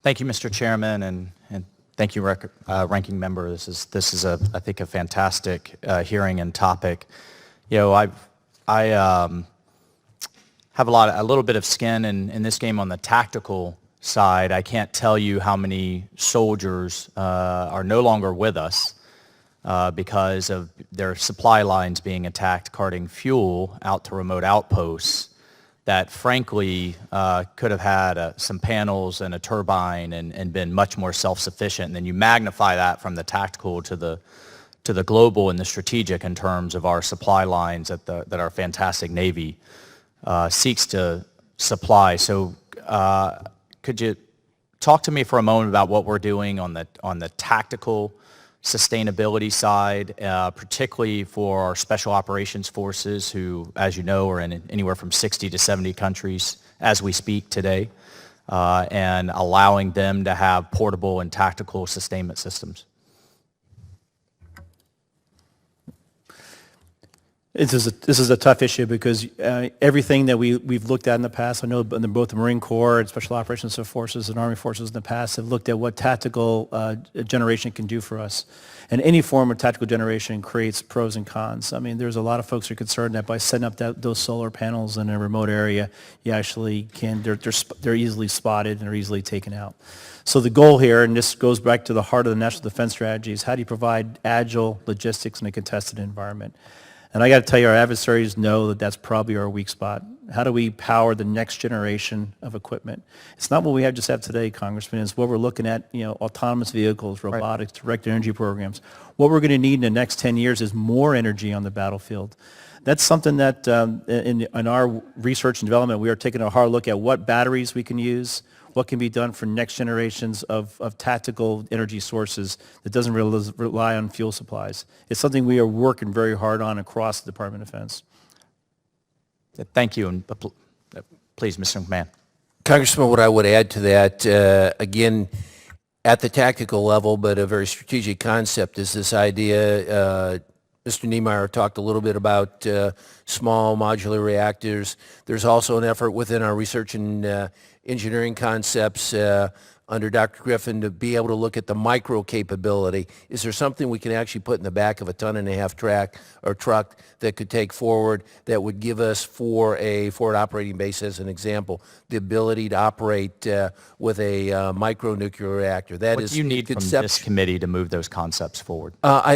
Thank you, Mr. Chairman, and thank you, Ranking Member. This is I think a fantastic hearing and topic. You know, I have a little bit of skin in this game on the tactical side. I can't tell you how many soldiers are no longer with us because of their supply lines being attacked, carting fuel out to remote outposts that frankly could have had some panels and a turbine and been much more self-sufficient. And then you magnify that from the tactical to the global and the strategic in terms of our supply lines that our fantastic Navy seeks to supply. So could you talk to me for a moment about what we're doing on the tactical sustainability side, particularly for our special operations forces who, as you know, are in anywhere from 60 to 70 countries as we speak today, and allowing them to have portable and tactical sustainment systems? This is a tough issue because everything that we've looked at in the past, I know both the Marine Corps and Special Operations Forces and Army Forces in the past have looked at what tactical generation can do for us. And any form of tactical generation creates pros and cons. I mean, there's a lot of folks who are concerned that by setting up those solar panels in a remote area, you actually they're easily spotted and they're easily taken out. So the goal here, and this goes back to the heart of the National Defense Strategy, is how do you provide agile logistics in a contested environment? And I got to tell you, our adversaries know that that's probably our weak spot. How do we power the next generation of equipment? It's not what we just have today, Congressman. It's what we're looking at, autonomous vehicles, robotics, directed energy programs. What we're going to need in the next 10 years is more energy on the battlefield. That's something that in our research and development, we are taking a hard look at what batteries we can use, what can be done for next generations of tactical energy sources that doesn't rely on fuel supplies. It's something we are working very hard on across the Department of Defense. Thank you. And please, Mr. McMahon. Congressman, what I would add to that, again, at the tactical level, but a very strategic concept, is this idea. Mr. Niemeyer talked a little bit about small modular reactors. There's also an effort within our research and engineering concepts under Dr. Griffin to be able to look at the micro capability. Is there something we can actually put in the back of a 1.5-ton truck that could take forward that would give us, for a forward operating base as an example, the ability to operate with a micro nuclear reactor? What do you need from this committee to move those concepts forward?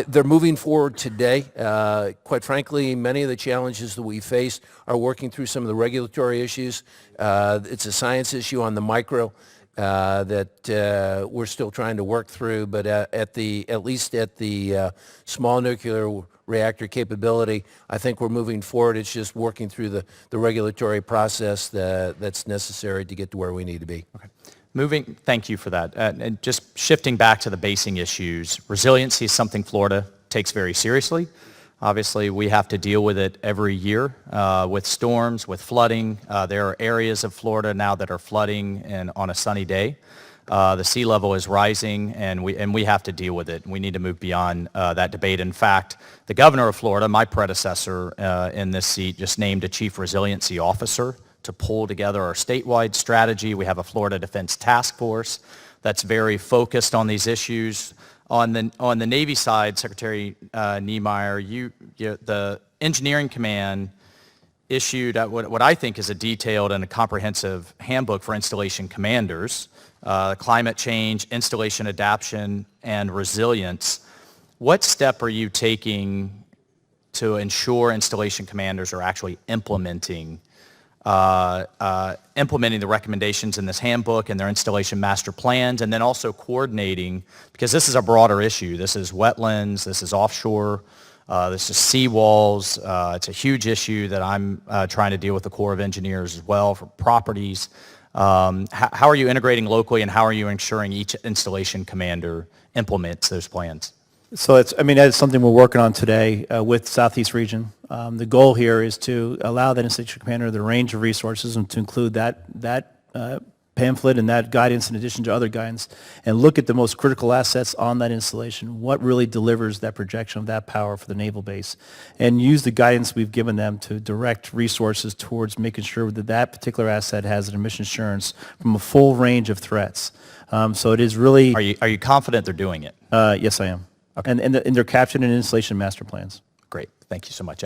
They're moving forward today. Quite frankly, many of the challenges that we face are working through some of the regulatory issues. It's a science issue on the micro that we're still trying to work through, but at least at the small nuclear reactor capability, I think we're moving forward. It's just working through the regulatory process that's necessary to get to where we need to be. Okay. Thank you for that. And just shifting back to the basing issues, resiliency is something Florida takes very seriously. Obviously, we have to deal with it every year with storms, with flooding. There are areas of Florida now that are flooding on a sunny day. The sea level is rising, and we have to deal with it. We need to move beyond that debate. In fact, the governor of Florida, my predecessor in this seat, just named a chief resiliency officer to pull together our statewide strategy. We have a Florida Defense Task Force that's very focused on these issues. On the Navy side, Secretary Niemeyer, the Engineering Command issued what I think is a detailed and a comprehensive handbook for installation commanders, climate change, installation adaptation, and resilience. What step are you taking to ensure installation commanders are actually implementing the recommendations in this handbook and their installation master plans, and then also coordinating, because this is a broader issue. This is wetlands, this is offshore, this is seawalls. It's a huge issue that I'm trying to deal with the Corps of Engineers as well for properties. How are you integrating locally, and how are you ensuring each installation commander implements those plans? So that's something we're working on today with Southeast Region. The goal here is to allow that installation commander the range of resources and to include that pamphlet and that guidance in addition to other guidance and look at the most critical assets on that installation, what really delivers that projection of that power for the naval base, and use the guidance we've given them to direct resources towards making sure that that particular asset has an emission assurance from a full range of threats. So it is really... Are you confident they're doing it? Yes, I am. Okay. And they're captured in installation master plans. Great. Thank you so much.